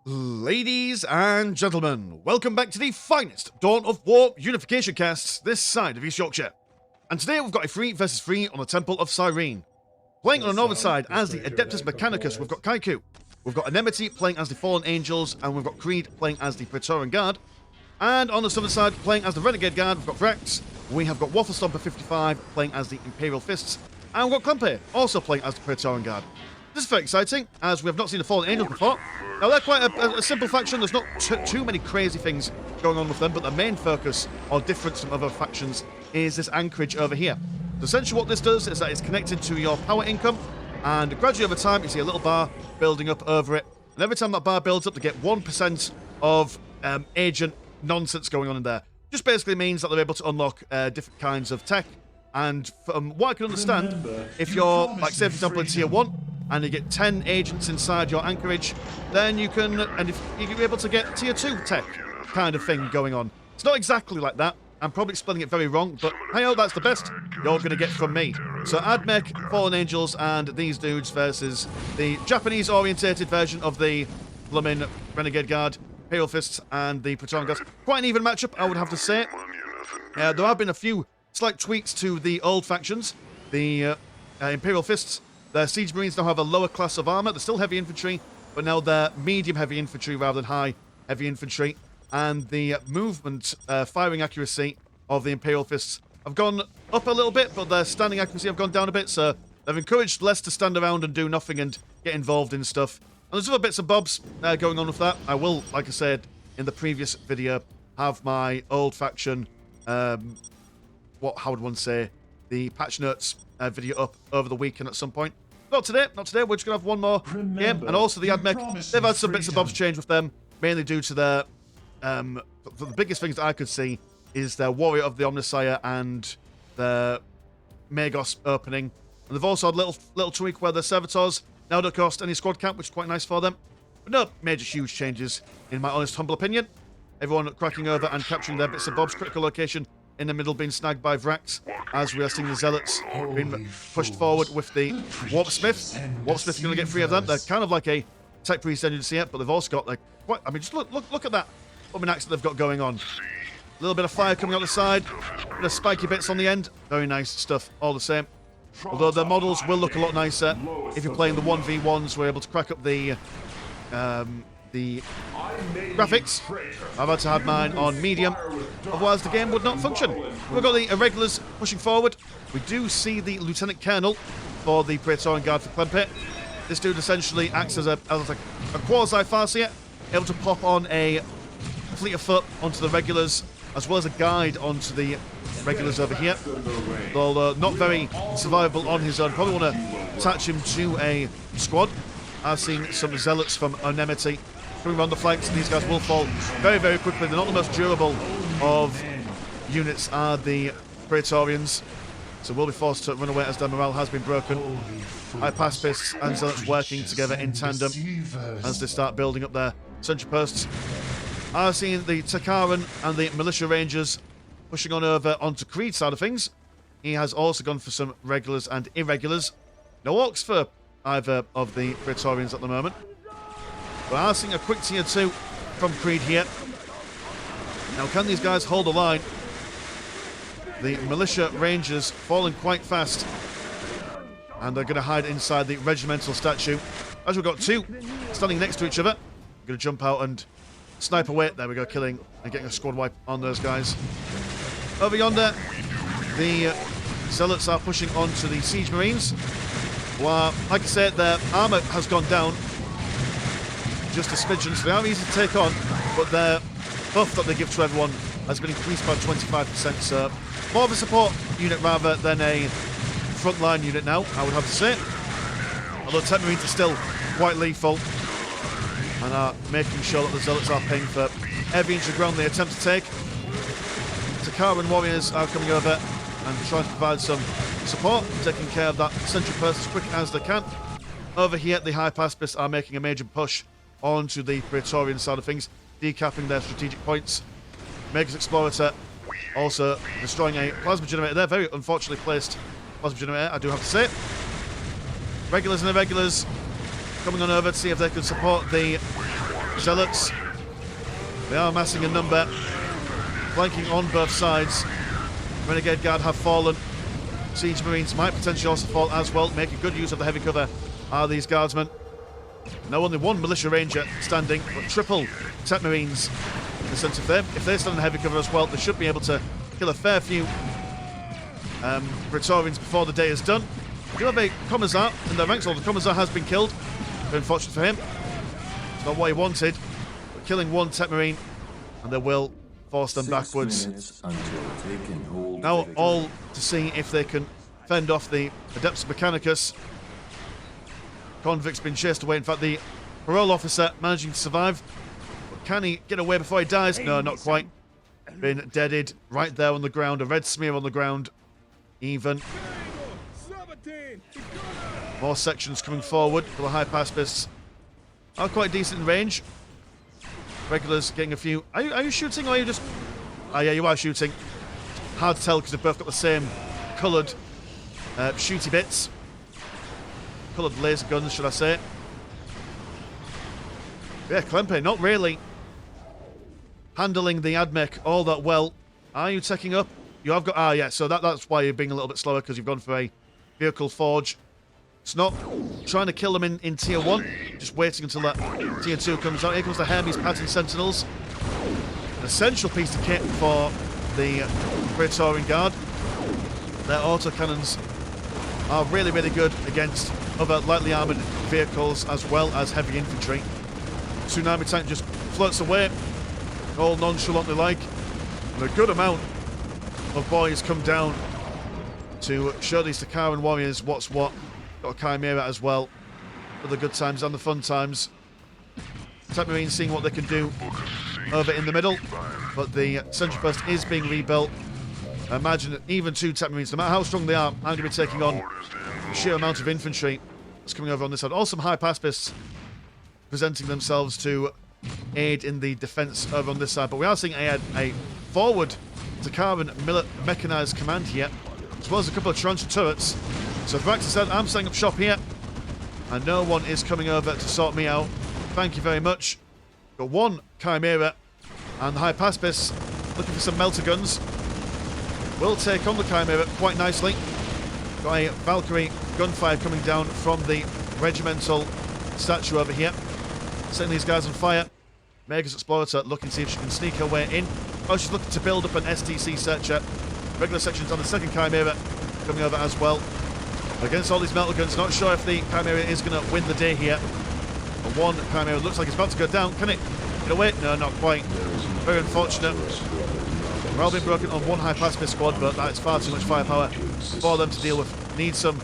Ladies and gentlemen, welcome back to the finest Dawn of War Unification casts this side of East Yorkshire. And today we've got a 3 versus 3 on the Temple of Cyrene. Playing on the northern side as the Adeptus Mechanicus, we've got Kaiku. We've got Anemone playing as the Fallen Angels, and we've got Creed playing as the Praetorian Guard. And on the southern side, playing as the Renegade Guard, we've got Vrax. We have got Waffle Stomper 55 playing as the Imperial Fists. And we've got Klempe also playing as the Praetorian Guard. This is very exciting, as we have not seen the Fallen Angels before. Now, they're quite a simple faction. There's not too many crazy things going on with them, but the main focus, or difference from other factions, is this anchorage over here. So essentially what this does is that it's connected to your power income, and gradually over time, you see a little bar building up over it. And every time that bar builds up, they get 1% of agent nonsense going on in there. Just basically means that they're able to unlock different kinds of tech. And from what I can understand, if you're, like, say, for example, in Tier 1, and you get 10 agents inside your anchorage, then you can, and if you're able to get Tier 2 tech kind of thing going on. It's not exactly like that. I'm probably explaining it very wrong, but hey, that's the best you're going to get from me. So add Mech, Fallen Angels, and these dudes versus the Japanese-orientated version of the blooming Renegade Guard, Imperial Fists, and the Praetorian Guards. Quite an even matchup, I would have to say. There have been a few slight tweaks to the old factions. The Imperial Fists, their Siege Marines now have a lower class of armor. They're still heavy infantry, but now they're medium heavy infantry rather than high heavy infantry. And the movement, firing accuracy of the Imperial Fists have gone up a little bit, but their standing accuracy have gone down a bit, so they've encouraged less to stand around and do nothing and get involved in stuff. And there's other bits and bobs going on with that. I will, like I said in the previous video, have my old faction, how would one say, the patch notes video up over the weekend at some point. Not today. We're just going to have one more game. And also the AdMech, they've had some bits and bobs change with them, mainly due to their, the biggest things that I could see is their Warrior of the Omnissiah and their Magos opening. And they've also had a little tweak where their Servitors now don't cost any squad count, which is quite nice for them. But no major huge changes, in my honest, humble opinion. Everyone cracking over and capturing their bits and bobs. Critical location in the middle being snagged by Vrax, as we are seeing the Zealots being pushed forward with the Warpsmiths. Warpsmiths are going to get 3 of them. They're kind of like a tech priest agency yet, but they've also got, like, quite, I mean, just look at that bombing axe that they've got going on. A little bit of fire coming out the side, a bit of spiky bits on the end. Very nice stuff, all the same. Although their models will look a lot nicer if you're playing the 1v1s. We're able to crack up the graphics. I've had to have mine on medium, otherwise the game would not function. We've got the irregulars pushing forward. We do see the Lieutenant Colonel for the Praetorian Guard for Klempe. This dude essentially acts as a quasi-farseer, able to pop on a fleet of foot onto the regulars, as well as a guide onto the regulars over here. Though not very survivable on his own. Probably want to attach him to a squad. I've seen some Zealots from Anemone coming around the flanks, and these guys will fall very, very quickly. They're not the most durable of units, are the Praetorians, so we'll be forced to run away as their morale has been broken. High pacifists and Zealots working together in tandem as they start building up their sentry posts. I've seen the Takaran and the Militia Rangers pushing on over onto Creed's side of things. He has also gone for some regulars and irregulars. No orcs for either of the Praetorians at the moment. But I'm seeing a quick Tier 2 from Creed here. Now, can these guys hold the line? The Militia Rangers falling quite fast. And they're going to hide inside the regimental statue. As we've got 2 standing next to each other, we're going to jump out and snipe away. There we go, killing and getting a squad wipe on those guys. Over yonder, the Zealots are pushing onto the Siege Marines. Well, like I said, their armor has gone down just a smidgen, so they are easy to take on, but their buff that they give to everyone has been increased by 25%, so more of a support unit rather than a frontline unit now, I would have to say. Although Tech Marines are still quite lethal and are making sure that the Zealots are paying for every inch of ground they attempt to take. Takaran warriors are coming over and trying to provide some support, taking care of that sentry post as quick as they can. Over here, the high pacifists are making a major push onto the Praetorian side of things, decapping their strategic points. Magus Explorator also destroying a plasma generator there, very unfortunately placed plasma generator, I do have to say. Regulars and irregulars coming on over to see if they can support the Zealots. They are amassing a number. Flanking on both sides. Renegade Guard have fallen. Siege Marines might potentially also fall as well. Making good use of the heavy cover are these Guardsmen. Now only one Militia Ranger standing, but triple Tech Marines in the centre of them. If they stand in heavy cover as well, they should be able to kill a fair few Praetorians before the day is done. We do have a Commissar in their ranks. Well, the Commissar has been killed. Very unfortunate for him. It's not what he wanted. But killing one Tech Marine, and they will force them backwards. Now all to see if they can fend off the Adeptus Mechanicus. Convict's been chased away. In fact, the parole officer managing to survive. But can he get away before he dies? No, not quite. Been deaded right there on the ground. A red smear on the ground. Even. More sections coming forward. The high pacifists are quite decent in range. Regulars getting a few. Are you shooting or are you just... Oh yeah, you are shooting. Hard to tell because they've both got the same coloured shooty bits. Coloured laser guns, should I say. Yeah, Klempe, not really handling the AdMech all that well. Are you taking up? You have got... Ah, yeah, so that's why you're being a little bit slower, because you've gone for a vehicle forge. It's not trying to kill them in Tier 1, just waiting until that Tier 2 comes out. Here comes the Hermes Pattern Sentinels. An essential piece of kit for the Praetorian Guard. Their autocannons are really, really good against other lightly armoured vehicles as well as heavy infantry. Tsunami tank just floats away, all nonchalantly like. And a good amount of boys come down to show these Takaran warriors what's what. Got a Chimera as well for the good times and the fun times. Tech Marines seeing what they can do over in the middle, but the Central Post is being rebuilt. I imagine that even two Tech Marines, no matter how strong they are going to be taking on the sheer amount of infantry that's coming over on this side. Also some high pacifists presenting themselves to aid in the defence over on this side, but we are seeing a forward Takaran mechanised command here, as well as a couple of Tarantula turrets. So Thrax said, I'm setting up shop here, and no one is coming over to sort me out. Thank you very much. Got one Chimera, and the high pacifists looking for some melter guns. Will take on the Chimera quite nicely. Got a Valkyrie gunfire coming down from the regimental statue over here. Setting these guys on fire. Megas Explorator looking to see if she can sneak her way in. Oh, she's looking to build up an STC searcher. Regular sections on the second Chimera coming over as well. Against all these melter guns, not sure if the Chimera is going to win the day here. But one Chimera looks like it's about to go down. Can it get away? No, not quite. Very unfortunate. We're all being broken on one high pacifist squad, but that is far too much firepower for them to deal with. Need some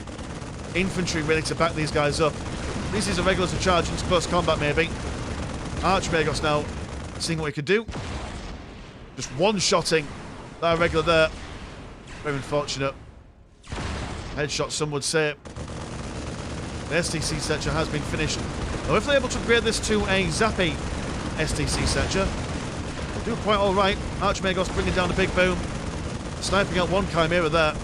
infantry really to back these guys up. These are regulars to charge into close combat maybe. Archmagos now seeing what he can do. Just one-shotting that regular there. Very unfortunate. Headshot, some would say. The STC searcher has been finished. Now, if they're able to upgrade this to a Zappy STC searcher, they'll do quite alright. Archmagos bringing down a big boom. Sniping out one Chimera there.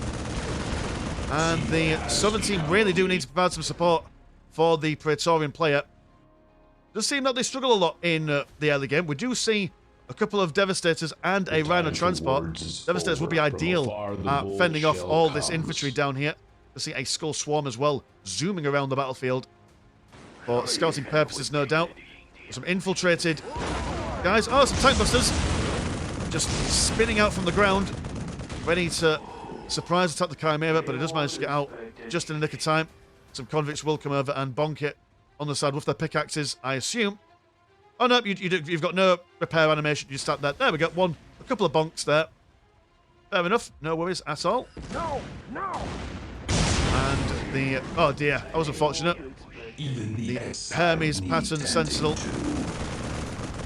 And the Southern team really do need to provide some support for the Praetorian player. It does seem that they struggle a lot in the early game. We do see a couple of Devastators and a Rhino Transport. Devastators would be ideal at fending off all this infantry down here. To see a Skull Swarm as well, zooming around the battlefield. For scouting purposes, no doubt. Some infiltrated guys. Oh, some tank busters. Just spinning out from the ground. Ready to surprise attack the Chimera, but it does manage to get out just in the nick of time. Some convicts will come over and bonk it on the side with their pickaxes, I assume. Oh no, you've got no repair animation. You start there. There we go. A couple of bonks there. Fair enough. No worries at all. No. And the... Oh dear, that was unfortunate. The Hermes Pattern Sentinel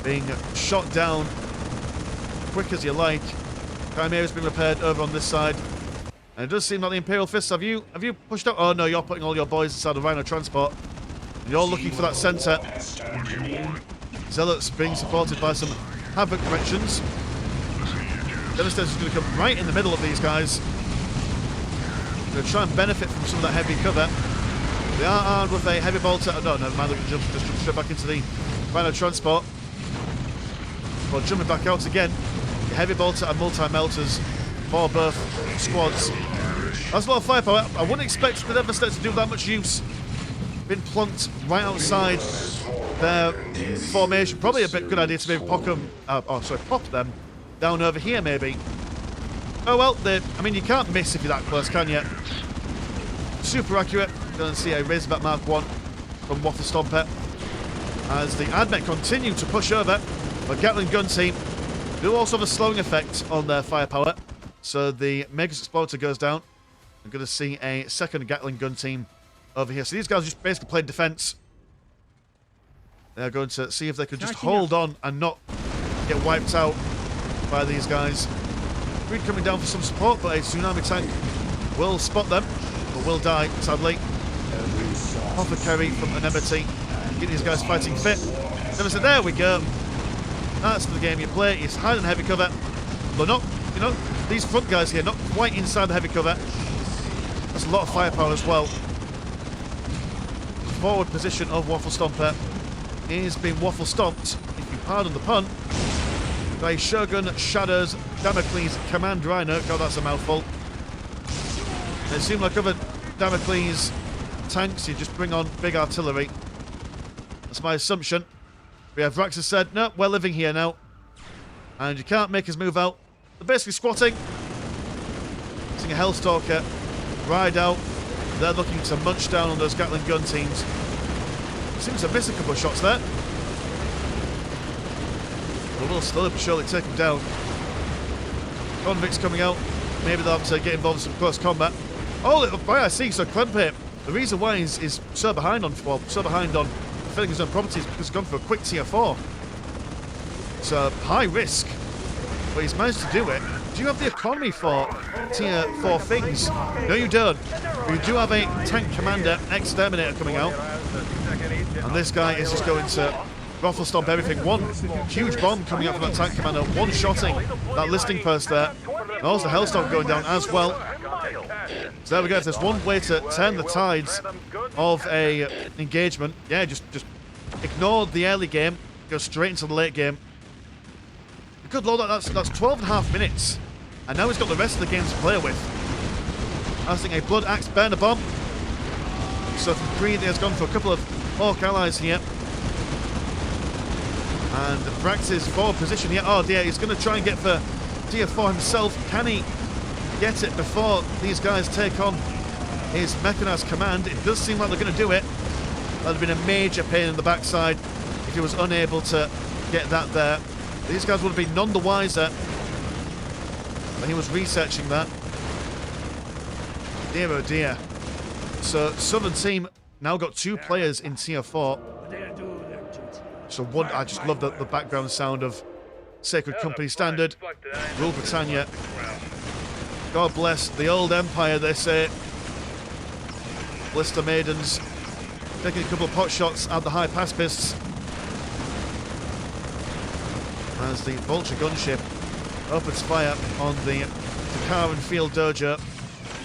being shot down quick as you like. Chimera's been repaired over on this side. And it does seem like the Imperial Fists, have you pushed out? Oh no, you're putting all your boys inside the Rhino Transport. And you're looking for that centre. Zealots being supported by some Havoc corrections. Devastator's going to come right in the middle of these guys. Going to try and benefit from some of that heavy cover. They are armed with a heavy bolter. No, never mind, they can just straight back into the Rhino Transport. But jumping back out again, the heavy bolter and multi-melters for both squads. That's a lot of firepower. I wouldn't expect the Devastator to do that much use. Been plunked right outside their formation. Probably a bit good idea to maybe pop them down over here maybe. Oh well, I mean you can't miss if you're that close, can you? Super accurate. Going to see a Razorback Mark 1 from Waffle Stomper as the Admech continue to push over. But Gatling gun team do also have a slowing effect on their firepower. So the Megas Exploder goes down. I'm going to see a second Gatling gun team over here. So these guys are just basically playing defense. They're going to see if they can just hold on and not get wiped out by these guys. Reed coming down for some support, but a tsunami tank will spot them, but will die, sadly. Hoffer carry from Anemone. Get these guys fighting fit. Never said, there we go. That's the game you play. It's hide and heavy cover. They're not, you know, these front guys here, not quite inside the heavy cover. That's a lot of firepower as well. The forward position of Waffle Stomper is being waffle stomped, if you pardon the pun, by Shogun Shadow's Damocles Command Rhino. God, that's a mouthful. They seem like other Damocles tanks, you just bring on big artillery. That's my assumption. We have Vrax has said, no, we're living here now. And you can't make us move out. They're basically squatting. Using a Hellstalker. Ride out. They're looking to munch down on those Gatling gun teams. Seems to miss a couple of shots there. But we'll slowly but surely take them down. Convicts coming out. Maybe they'll have to get involved in some close combat. Oh, I see. So Clempe, the reason why he's so behind on filling his own properties because he's gone for a quick tier 4. It's a high risk, but he's managed to do it. Do you have the economy for tier 4 things? No, you don't. But you do have a tank commander, exterminator coming out. And this guy is just going to ruffle stomp everything. One huge bomb coming out from that tank commander, one-shotting that listing post there. And also Hellstorm going down as well. So there we go. If there's one way to turn the tides of a engagement, yeah, just ignore the early game, go straight into the late game. Good lord, that's 12.5 minutes. And now he's got the rest of the game to play with. I think a Blood Axe burner bomb. So from Creed, he has gone for a couple of Orc allies here. And Vrax's forward position here. Oh dear, he's going to try and get for tier 4 himself. Can he get it before these guys take on his mechanized command? It does seem like they're going to do it. That would have been a major pain in the backside if he was unable to get that there. These guys would have been none the wiser when he was researching that. Dear oh dear. So Southern team now got 2 players in tier 4. So one, I just love the background sound of Sacred Company Standard, Rule Britannia. God bless the old empire, they say. Blister Maidens taking a couple of pot shots at the high pacifists. As the Vulture gunship opens fire on the Takaran Field Dojo.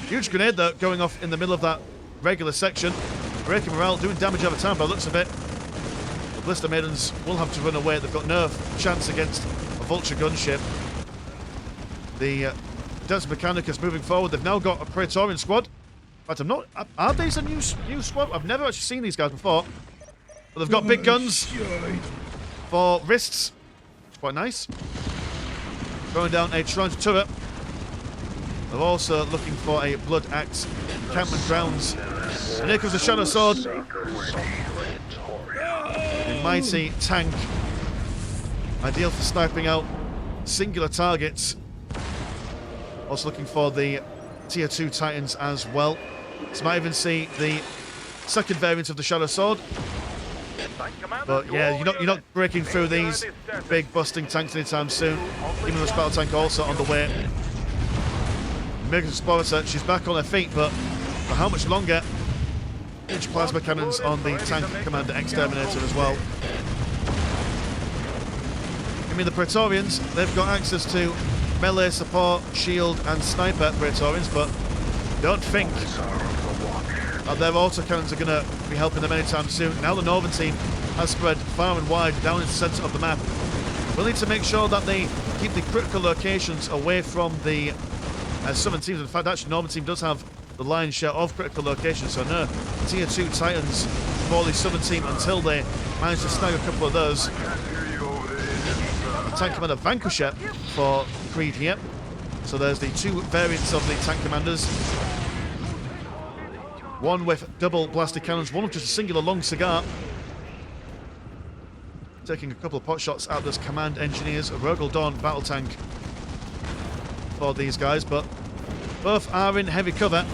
Huge grenade though going off in the middle of that regular section. Breaking morale, doing damage over time by the looks of it. The Blister Maidens will have to run away. They've got no chance against a Vulture gunship. The Des Mechanicus moving forward. They've now got a Praetorian squad. In fact, I'm not... Are these a new squad? I've never actually seen these guys before. But they've got big guns for wrists. It's quite nice. Throwing down a Trident turret. They're also looking for a Blood Axe encampment grounds. And here comes the Shadow Sword. A mighty tank. Ideal for sniping out singular targets. Also looking for the tier 2 Titans as well. So might even see the second variant of the Shadow Sword. But yeah, you're not breaking through these big busting tanks anytime soon. Even though the battle tank also on the way. Mega Explorer, she's back on her feet, but for how much longer? Huge plasma cannons on the tank commander exterminator as well. I mean, the Praetorians, they've got access to melee support, shield and sniper Praetorians, but don't think that their autocannons are going to be helping them anytime soon. Now the Northern team has spread far and wide down into the centre of the map. We'll need to make sure that they keep the critical locations away from the Southern teams. In fact, actually, Northern team does have the lion's share of critical locations, so no Tier 2 Titans for the Southern team until they manage to snag a couple of those. The tank commander Vanquisher for Creed here. So there's the two variants of the tank commanders. One with double blasted cannons, one with just a singular long cigar. Taking a couple of pot shots at this command engineers, a Rogel Dawn battle tank for these guys, but both are in heavy cover.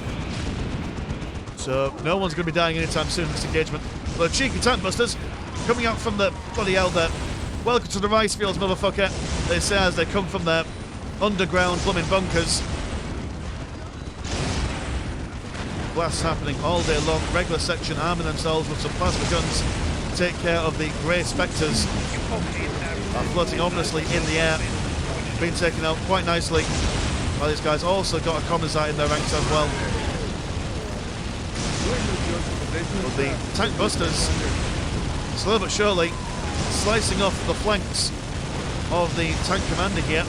So no one's going to be dying anytime soon in this engagement. The cheeky tank busters coming out from the bloody hell there. Welcome to the rice fields, motherfucker. They say as they come from their underground plumbing bunkers. Blasts happening all day long. Regular section arming themselves with some plasma guns to take care of the grey spectres. Are floating ominously in the air. Being taken out quite nicely. Well, these guys also got a Commissar in their ranks as well. But the tank busters, slow but surely, slicing off the flanks of the tank commander here.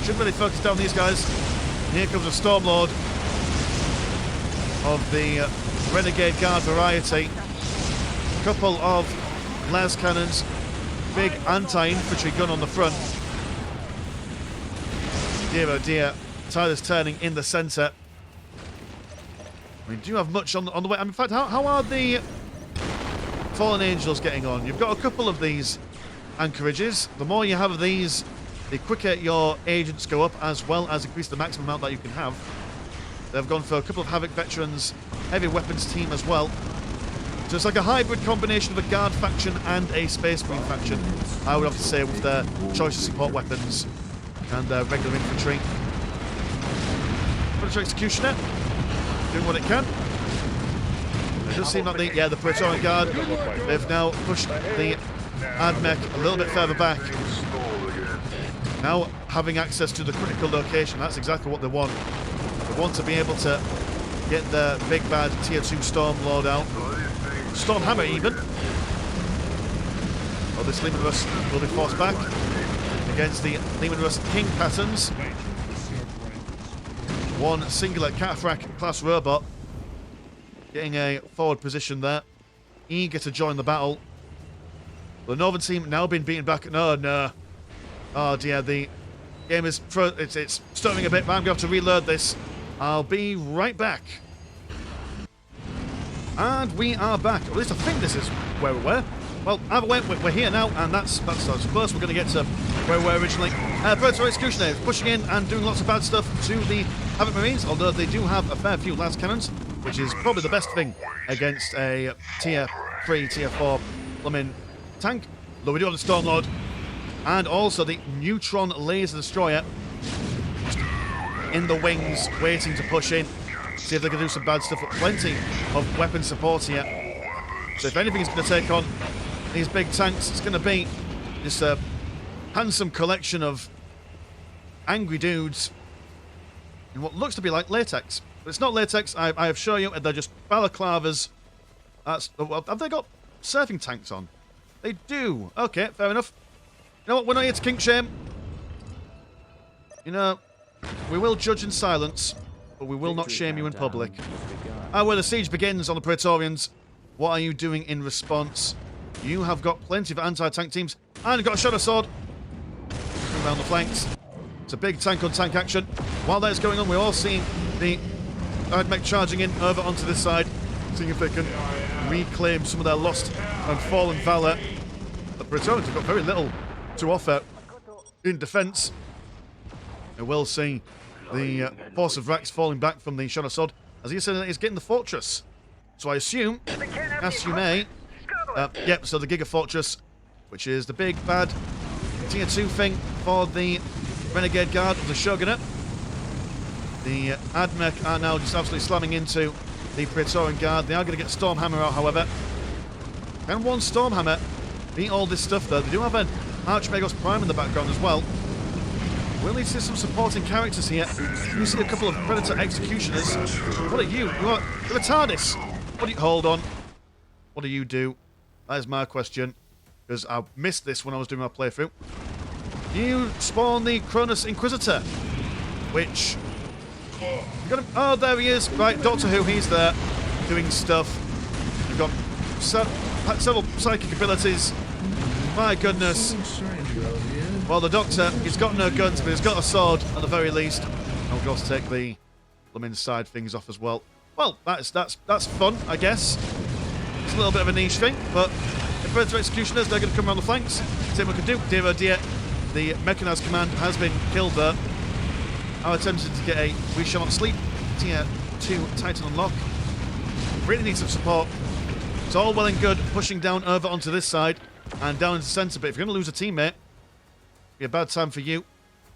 Should really focus down these guys. Here comes a Stormlord of the Renegade Guard variety. Couple of las cannons, big anti-infantry gun on the front. Dear oh dear, tide is turning in the centre. We do have much on the way. In fact, how are the Fallen Angels getting on? You've got a couple of these anchorages. The more you have of these, the quicker your agents go up, as well as increase the maximum amount that you can have. They've gone for a couple of Havoc veterans, heavy weapons team as well. So it's like a hybrid combination of a Guard faction and a Space Marine faction, I would have to say, with their choice of support weapons and their regular infantry. Predator Executioner doing what it can. It does seem like the Praetorian Guard, they've now pushed the Mech a little bit further back. Now having access to the critical location, that's exactly what they want. They want to be able to get the big bad Tier 2 Stormlord out. Stormhammer even. Oh, this Leman Russ will be forced back against the Leman Russ King patterns. One singular Cataphracts class robot getting a forward position there, eager to join the battle. The Northern team now been beaten back. No. Oh dear, the game is it's stuttering a bit, but I'm going to have to reload this. I'll be right back. And we are back. At least I think this is where we were. Well, either way, we're here now, and that's as close we're going to get to where we were originally. Praetorian Executioner pushing in and doing lots of bad stuff to the Havoc Marines, although they do have a fair few las cannons, which is probably the best thing against a Tier 3, Tier 4 plumbing tank. Though we do have the Stormlord, and also the Neutron Laser Destroyer in the wings, waiting to push in, see if they can do some bad stuff, but plenty of weapon support here. So if anything's going to take on these big tanks, it's going to be this handsome collection of angry dudes in what looks to be like latex. But it's not latex, I have shown you, they're just balaclavas. Have they got surfing tanks on? They do. Okay, fair enough. You know what, we're not here to kink shame. You know, we will judge in silence, but we will not shame you in public. Where the siege begins on the Praetorians. What are you doing in response? You have got plenty of anti-tank teams, and you've got a Shadow Sword around the flanks. It's a big tank-on-tank action. While that's going on, we're all seeing the Mech charging in over onto this side, seeing if they can reclaim some of their lost and fallen valor. The Praetorians have got very little to offer in defence. We will see the force of Rax falling back from the Shadow Sword, as he said he's getting the fortress. So I assume, as you may, yep, so the Giga Fortress, which is the big bad Tier 2 thing for the Renegade Guard of the Shogunate. The Admech are now just absolutely slamming into the Praetorian Guard. They are going to get Stormhammer out, however. Can one Stormhammer beat all this stuff, though? They do have an Archmagos Prime in the background as well. We'll need to see some supporting characters here. You see a couple of Predator Executioners. What are you? You're a TARDIS. What do you... Hold on. What do you do? That is my question, because I missed this when I was doing my playthrough. you spawn the Cronus Inquisitor, which... You got him. Oh, there he is. Right, Doctor Who, he's there, doing stuff. You've got several psychic abilities. My goodness. Well, the Doctor, he's got no guns, but he's got a sword, at the very least. I'll of course take the inside things off as well. Well, that's fun, I guess. It's a little bit of a niche thing, but if birds are executioners, they're going to come around the flanks. See what we can do. Dear oh dear, the mechanized command has been killed there. I attempted to get a We Shall Not Sleep Tier 2 Titan unlock. Really need some support. It's all well and good pushing down over onto this side and down into the centre, but if you're going to lose a teammate, it'll be a bad time for you.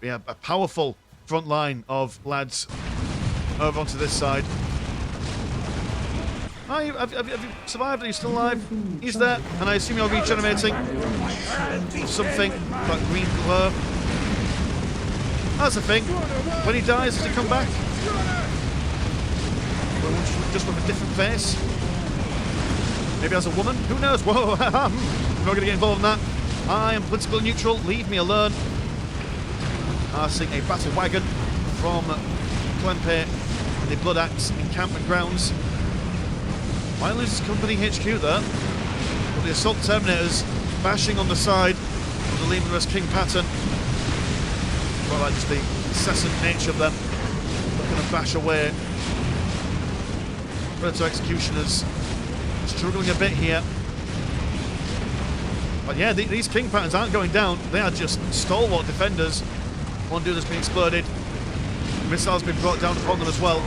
We have a powerful front line of lads over onto this side. Oh, have you survived? Are you still alive? He's there, and I assume you're regenerating something like green glow. That's the thing. When he dies, does he come back? Just with a different face? Maybe as a woman? Who knows? Whoa, I'm not going to get involved in that. I am politically neutral. Leave me alone. I see a battle wagon from Clempe in the Blood Axe encampment grounds. Might lose his company HQ there. But the assault terminators bashing on the side of the Lehman Russ King pattern. Quite like just the incessant nature of them. Looking to bash away. Predator executioners struggling a bit here. But yeah, these King patterns aren't going down. They are just stalwart defenders. One dude has been exploded. Missiles been brought down upon them as well.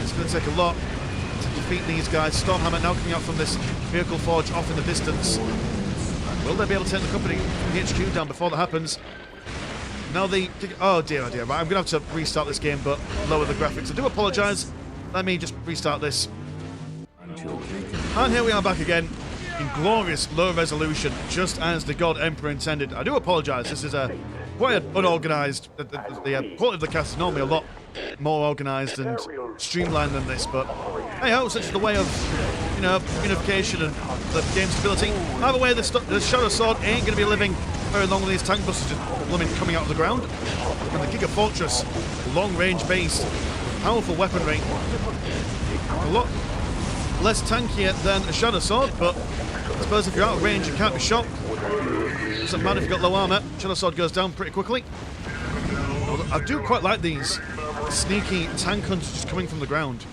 It's going to take a lot to defeat these guys. Stormhammer now coming out from this vehicle forge off in the distance. Will they be able to take the company HQ down before that happens? Now the... Oh dear, oh dear. Right, I'm going to have to restart this game, but lower the graphics. I do apologise. Let me just restart this. And here we are back again in glorious low resolution, just as the God Emperor intended. I do apologise. This is quite unorganised. The quality of the cast is normally a lot more organised and streamlined than this, but hey ho, such is the way of, you know, unification and the game's stability. Either way, the Shadow Sword ain't going to be living very long with these tank busters just blooming coming out of the ground. And the Giga Fortress, long-range based, powerful weaponry. A lot less tankier than a Shadow Sword, but I suppose if you're out of range, you can't be shot. Doesn't matter if you've got low armour. Shadow Sword goes down pretty quickly. I do quite like these sneaky tank hunters just coming from the ground.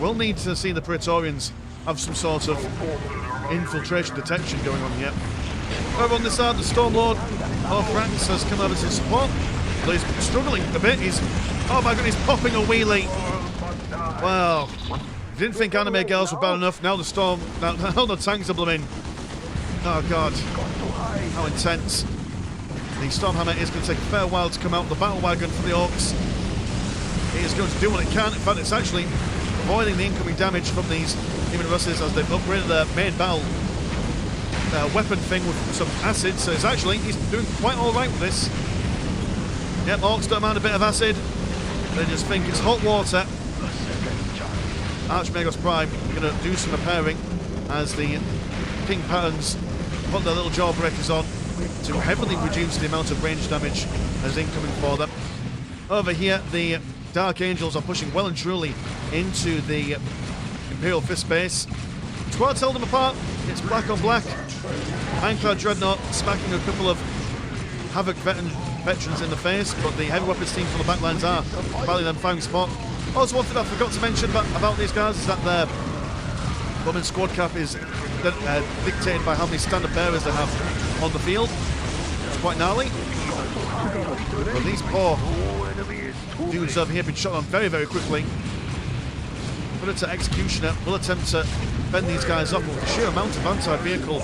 We'll need to see the Praetorians have some sort of infiltration detection going on here. Over on this side, the Stormlord of Franks has come over to support. Although he's struggling a bit. Oh my god, he's popping a wheelie. Well, didn't think anime girls were bad enough. Now now the tanks are blooming. Oh god, how intense. The Stormhammer is going to take a fair while to come out. The battle wagon for the Orcs. It is going to do what it can. In fact, it's actually avoiding the incoming damage from these Demon Russes as they've upgraded their main battle weapon thing with some acid. So he's doing quite alright with this. Yep, Orcs don't mind a bit of acid. They just think it's hot water. Archmagos Prime going to do some repairing as the King patterns put their little jawbreakers on to heavily reduce the amount of range damage as incoming for them. Over here, the Dark Angels are pushing well and truly into the Imperial Fist base. Squads held them apart. It's black on black. Ironclad Dreadnought smacking a couple of Havoc veterans in the face, but the heavy weapons team from the backlines are battling them firing spot. Also, one thing I forgot to mention about these guys is that their women's squad cap is dictated by how many standard bearers they have on the field. It's quite gnarly. But these poor dudes over here have been shot on very, very quickly. Predator Executioner will attempt to fend these guys off with the sheer amount of anti-vehicle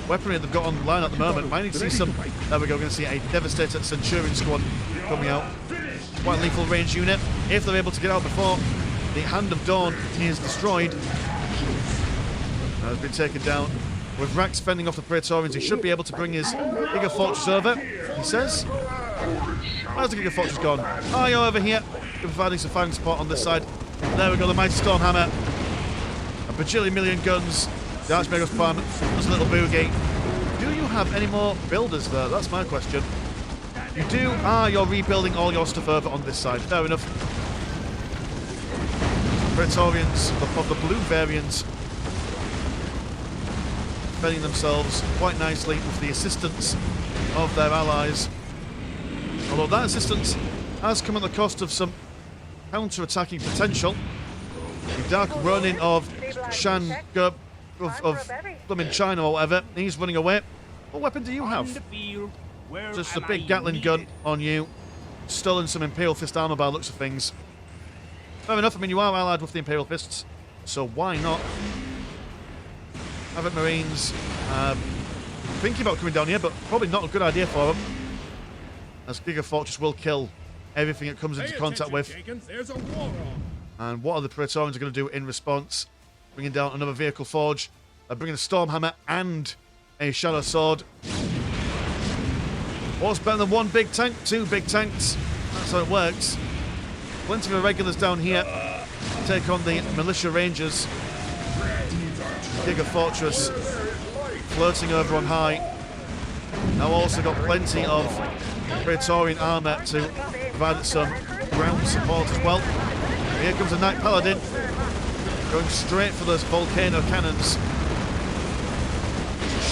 weaponry they've got online at the moment. Might need to see some... There we go, we're going to see a Devastator Centurion squad coming out. Quite lethal range unit. If they're able to get out before the Hand of Dawn is destroyed. Has been taken down. With Rax fending off the Praetorians, he should be able to bring his Giga Fortress over, he says. Where's the Giga Fortress gone? Oh, you're over here. Providing some firing support on this side. There we go, the mighty Stormhammer. A bajillion million guns. The Archmagos Prime does a little boogie. Do you have any more builders there? That's my question. You do? Ah, you're rebuilding all your stuff over on this side. Fair enough. Praetorians of the blue variant defending themselves quite nicely with the assistance of their allies. Although that assistance has come at the cost of some counter-attacking potential. The Dark Ronin of Shan of Blooming China or whatever, he's running away. What weapon do you have? Just a big Gatling gun on you. Stolen some Imperial Fist armor by the looks of things. Fair enough, I mean you are allied with the Imperial Fists, so why not? Havoc Marines thinking about coming down here, but probably not a good idea for them, as Giga Fortress will kill everything it comes into contact with. And what are the Praetorians going to do in response? Bringing down another vehicle forge. They're bringing a Stormhammer and a Shadow Sword. What's better than one big tank? Two big tanks. That's how it works. Plenty of irregulars down here. Take on the Militia Rangers. Giga Fortress floating over on high. Now also got plenty of Praetorian armour to provide some ground support as well. Here comes a Knight Paladin, going straight for those volcano cannons.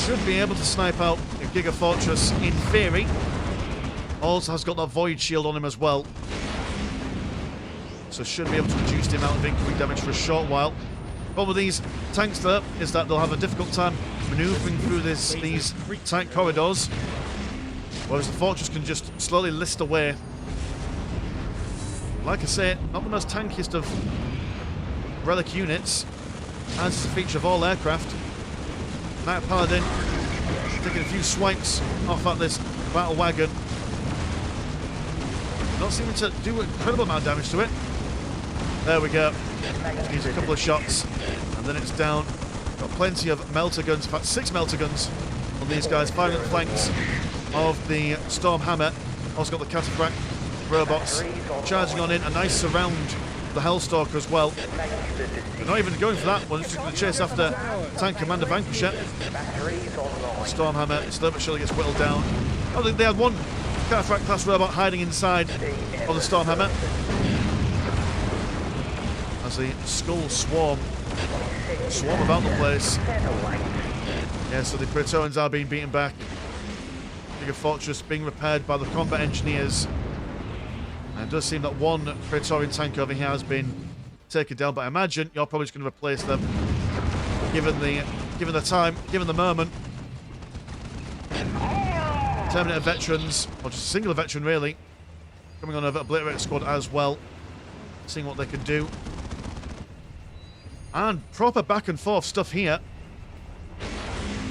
Should be able to snipe out a Giga Fortress in theory. Also has got that Void Shield on him as well. So should be able to reduce the amount of incoming damage for a short while. Problem with these tanks though is that they'll have a difficult time manoeuvring through these tight corridors. Whereas the Fortress can just slowly list away. Like I say, not the most tankiest of relic units, as is a feature of all aircraft. Knight Paladin taking a few swipes off at this battle wagon. Not seeming to do an incredible amount of damage to it. There we go. Needs a couple of shots, and then it's down. Got plenty of melter guns, in fact 6 melter guns on these guys, firing at the flanks of the Stormhammer. Also got the Cataphract robots charging on in. A nice surround of the Hellstalker as well. They're not even going for that one, just going to chase after Tank Commander Vanquisher. Stormhammer slowly but surely gets whittled down. Oh, they had one Cataphract class robot hiding inside of the Stormhammer. As the Skull swarm about the place. Yeah, so the Praetorians are being beaten back. Giga Fortress being repaired by the combat engineers. And it does seem that one Praetorian tank over here has been taken down, but I imagine you're probably just going to replace them. Given the time, given the moment. Terminator veterans, or just a singular veteran really, coming on over Obliterator squad as well. Seeing what they can do. And proper back and forth stuff here.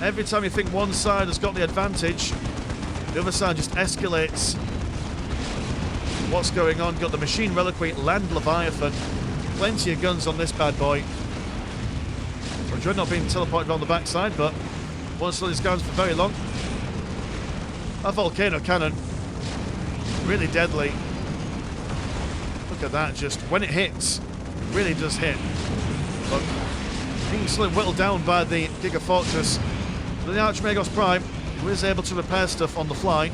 Every time you think one side has got the advantage, the other side just escalates what's going on. Got the Machine Reliquary, Land Leviathan. Plenty of guns on this bad boy. So Dreadnought being teleported around the backside, but won't slow these guns for very long. That Volcano Cannon, really deadly. Look at that, just when it hits, it really does hit. But being slowly whittled down by the Giga Fortress. But the Archmagos Prime, who is able to repair stuff on the fly.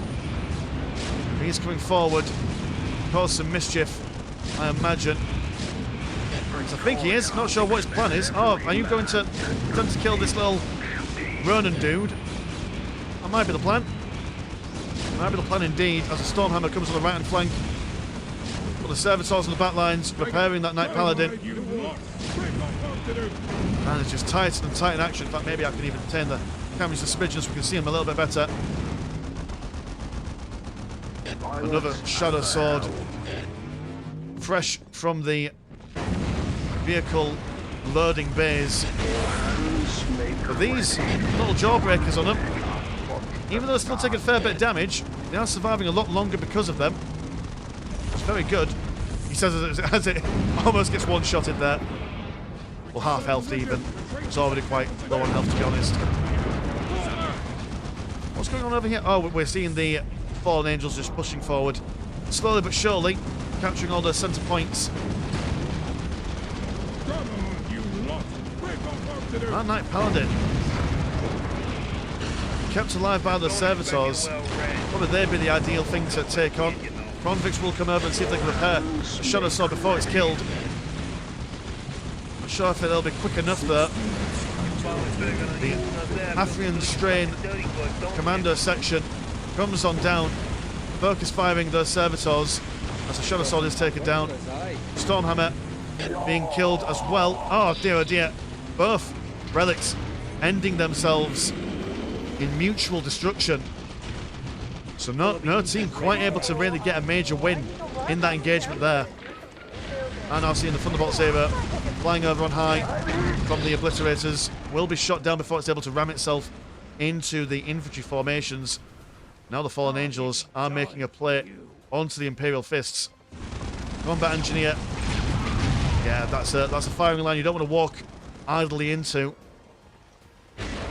He's coming forward, cause some mischief, I imagine. I think he is, not sure what his plan is. Oh, are you going to attempt to kill this little Ronin dude? That might be the plan. Might be the plan indeed, as the Stormhammer comes on the right hand flank. But the Servitors on the back lines, repairing that Knight Paladin. And it's just tight and tight in action. In fact, maybe I can even turn the camera suspicion so we can see him a little bit better. Another Shadow Sword. Fresh from the vehicle loading bays. But these little jawbreakers on them, even though they're still taking a fair bit of damage, they are surviving a lot longer because of them. It's very good. He says as it almost gets one-shotted there. Well, half health even. It's already quite low on health, to be honest. What's going on over here? Oh, we're seeing the Fallen Angels just pushing forward. Slowly but surely, capturing all their centre points. That Knight Paladin. kept alive by the servitors. Probably they'd be the ideal thing to take on. Convicts will come over and see if they can repair a Shadow Sword before it's killed. Not sure if they'll be quick enough though. The Afrian strain commando section comes on down. Focus firing those servitors as the Shadow Sword is taken down. Stormhammer being killed as well. Oh dear, oh dear. Both relics ending themselves in mutual destruction. So no team quite able to really get a major win in that engagement there. And now seeing the Thunderbolt Saber flying over on high from the Obliterators. Will be shot down before it's able to ram itself into the infantry formations. Now the Fallen Angels are making a play onto the Imperial Fists. Combat Engineer. Yeah, that's a firing line you don't want to walk idly into.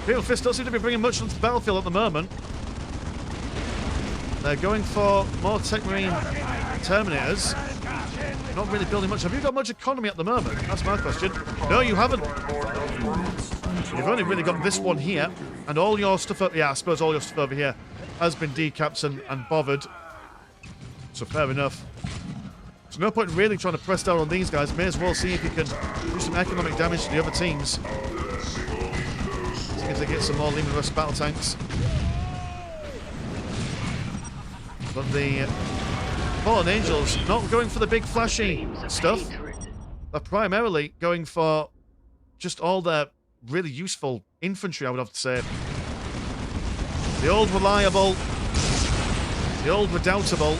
Imperial Fists don't seem to be bringing much onto the battlefield at the moment. They're going for more Tech Marine Terminators. Not really building much. Have you got much economy at the moment? That's my question. No, you haven't. You've only really got this one here. And all your stuff... Yeah, I suppose all your stuff over here has been decapped and bothered. So fair enough. There's no point in really trying to press down on these guys. May as well see if you can do some economic damage to the other teams. See if they get some more Lehman Russ battle tanks. But the Fallen Angels not going for the big flashy stuff. They're primarily going for just all their really useful infantry, I would have to say. The old reliable, the old redoubtable.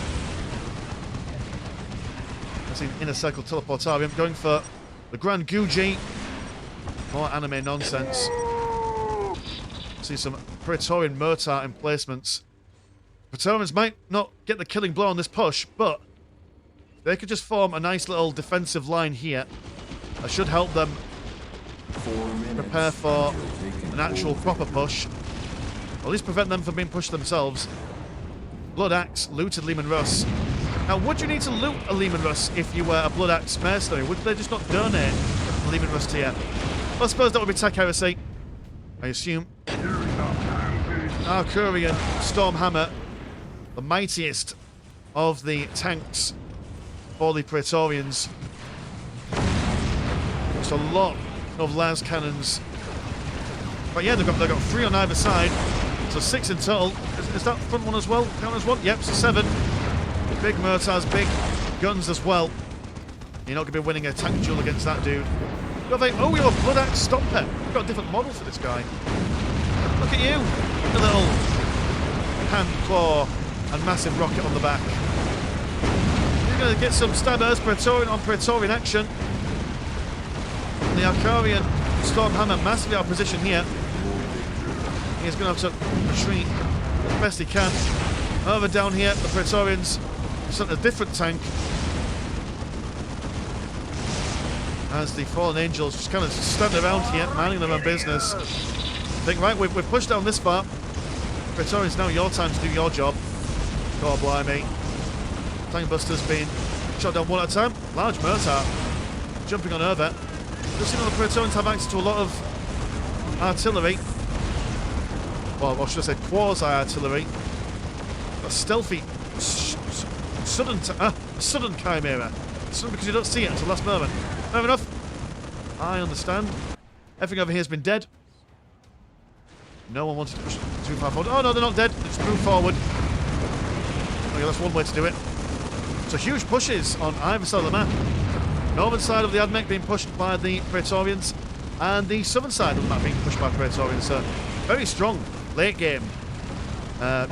I've seen Inner Circle Teleportarium going for the Grand Guji. More anime nonsense. See some Praetorian Mortar emplacements. Praetorians might not get the killing blow on this push, but they could just form a nice little defensive line here. That should help them prepare for an actual proper push. Or at least prevent them from being pushed themselves. Blood Axe looted Lehman Russ. Now, would you need to loot a Lehman Russ if you were a Blood Axe mercenary? Would they just not donate a Lehman Russ to you? Well, I suppose that would be tech heresy, I assume. Arcurian Stormhammer, the mightiest of the tanks for the Praetorians. Just a lot of las cannons. But yeah, they've got 3 on either side, so 6 in total. Is that front one as well? Count as one? Yep, so 7. Big mortars, big guns as well. You're not going to be winning a tank duel against that dude. Oh, you're a Blood Axe Stomper. You've got a different model for this guy. Look at you, the little hand, claw, and massive rocket on the back. You're going to get some stabbers, Praetorian on Praetorian action. The Arcurian Stormhammer massively out of position here. He's going to have to retreat as best he can. Over down here, the Praetorians sent a different tank. As the Fallen Angels just kind of stand around here, minding their own business. Think, right, we've pushed down this far. Praetorians, now your time to do your job. God blimey. Tank Buster's been shot down one at a time. Large mortar jumping on over. Just seeing the Praetorians have access to a lot of artillery. Well, what should I say? Quasi-artillery. A stealthy, sudden chimera. Sudden because you don't see it until the last moment. Fair enough. I understand. Everything over here has been dead. No one wanted to push too far forward. Oh no, they're not dead. They just move forward. Okay, that's one way to do it. So huge pushes on either side of the map. Northern side of the Admech being pushed by the Praetorians, and the southern side of the map being pushed by Praetorians. So very strong late game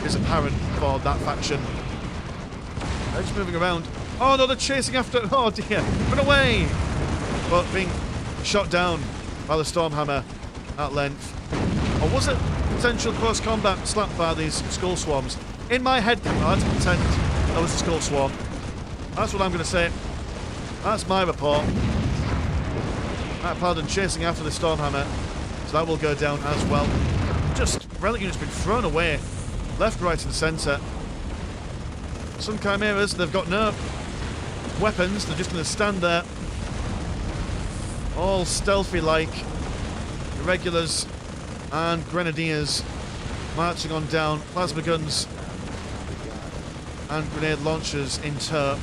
is apparent for that faction. They're just moving around. Oh no, they're chasing after. Oh dear, run away! But being shot down by the Stormhammer at length. Or was it potential close combat slapped by these skull swarms? In my head, I had to pretend that was a skull swarm. That's what I'm going to say. That's my report. Matt Paladin chasing after the Stormhammer, so that will go down as well. Just relic units been thrown away, left, right, and centre. Some chimeras, they've got no weapons. They're just going to stand there, all stealthy like. Irregulars and Grenadiers marching on down. Plasma guns and grenade launchers in tow.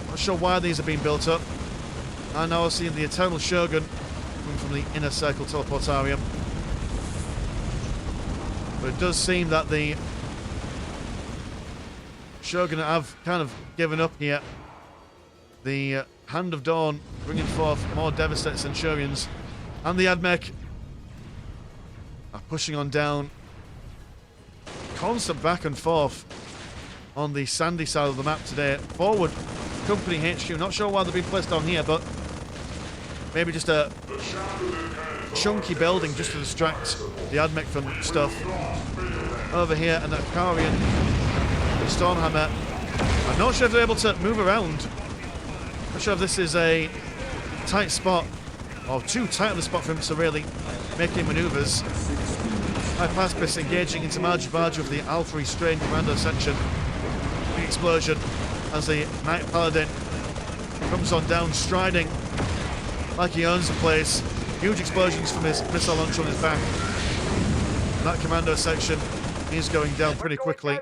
Not sure why these are being built up. And now we're seeing the Eternal Shogun coming from the Inner Circle Teleportarium. But it does seem that the Shogun have kind of given up here. The Hand of Dawn bringing forth more devastated Centurions. And the Mech are pushing on down. Constant back and forth on the sandy side of the map today. Forward Company HQ. Not sure why they've been placed down here, but maybe just a chunky building just to distract the Admech from stuff. Over here, and that Praetorian Stormhammer. I'm not sure if they're able to move around. Not sure if this is a tight spot, or too tight of a spot for him to really make any maneuvers. Hypaspis engaging into Marge with the Alpha Restrained Commando Ascension. Big explosion as the Knight Paladin comes on down, striding like he owns the place. Huge explosions from his missile launcher on his back. And that Commando section is going down pretty quickly.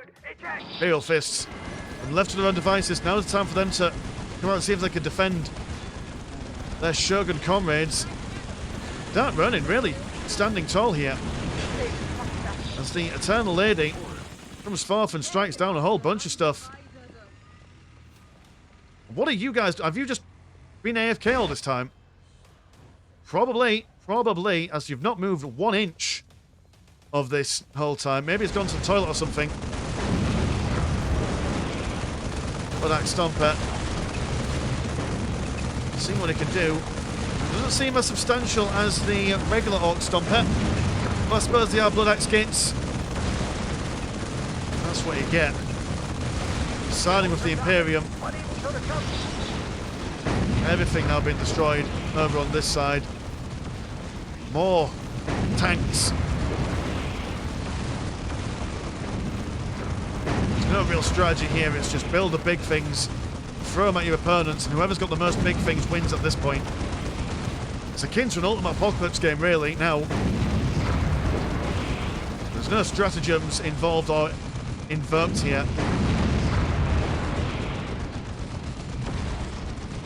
Imperial Fists. And left to their own devices, now's the time for them to come out and see if they can defend their Shogun comrades. Dark Ronin really standing tall here. As the Eternal Lady comes forth and strikes down a whole bunch of stuff. What are you guys? Have you just been AFK all this time? Probably, as you've not moved 1 inch of this whole time. Maybe it's gone to the toilet or something. But that Stomper, seeing what it can do. Doesn't seem as substantial as the regular Orc Stomper. But I suppose they are Blood Axe kits. That's what you get. Siding with the Imperium. Everything now being destroyed over on this side. More tanks. There's no real strategy here, it's just build the big things, throw them at your opponents, and whoever's got the most big things wins at this point. It's akin to an Ultimate Apocalypse game, really, now. There's no stratagems involved or invoked here.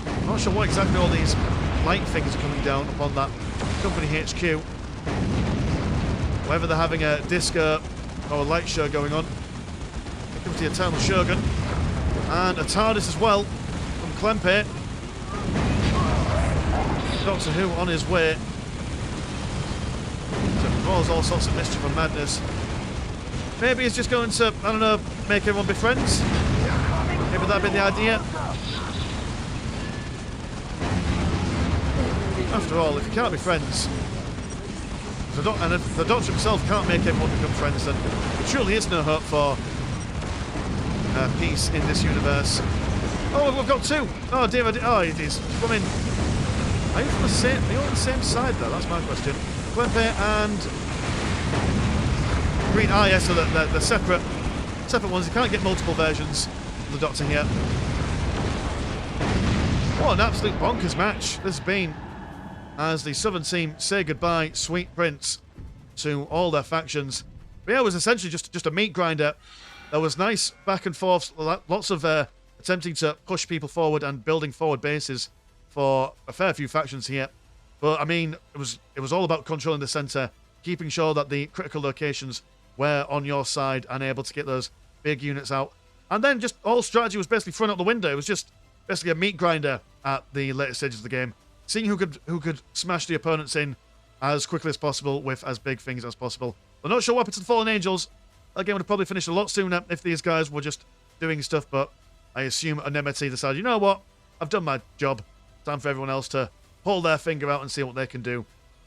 I'm not sure what exactly all these light things are coming down upon that Company HQ. Whether they're having a disco or a light show going on. Here comes the Eternal Shogun. And a TARDIS as well from Klempe. Doctor Who on his way to cause all sorts of mischief and madness. Maybe he's just going to, I don't know, make everyone be friends? Maybe that'd be the idea. After all, if you can't be friends, and if the Doctor himself can't make everyone become friends, then there truly is no hope for peace in this universe. Oh, we've got two! Oh dear, oh, it is. I mean, are you from the same, are you on the same side though? That's my question. Klempe and Green, yes, so they're separate ones. You can't get multiple versions of the Doctor here. What an absolute bonkers match this has been, as the Southern team say goodbye, sweet prince, to all their factions. But yeah, it was essentially just a meat grinder. There was nice back and forth, lots of attempting to push people forward and building forward bases for a fair few factions here. But I mean, it was all about controlling the centre, keeping sure that the critical locations were on your side and able to get those big units out. And then just all strategy was basically thrown out the window. It was just basically a meat grinder at the later stages of the game. Seeing who could smash the opponents in as quickly as possible with as big things as possible. I'm not sure what happened to the Fallen Angels. That game would have probably finished a lot sooner if these guys were just doing stuff, but I assume Anemone decided, you know what, I've done my job. Time for everyone else to pull their finger out and see what they can do.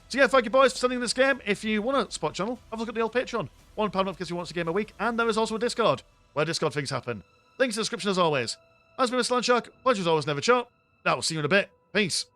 So yeah, thank you boys for sending this game. If you want to spot channel, have a look at the old Patreon. £1 month gets you once a game a week, and there is also a Discord, where Discord things happen. Links in the description as always. As been Mr. Landshark, pleasure as always, never chop. Now, we'll see you in a bit. Peace.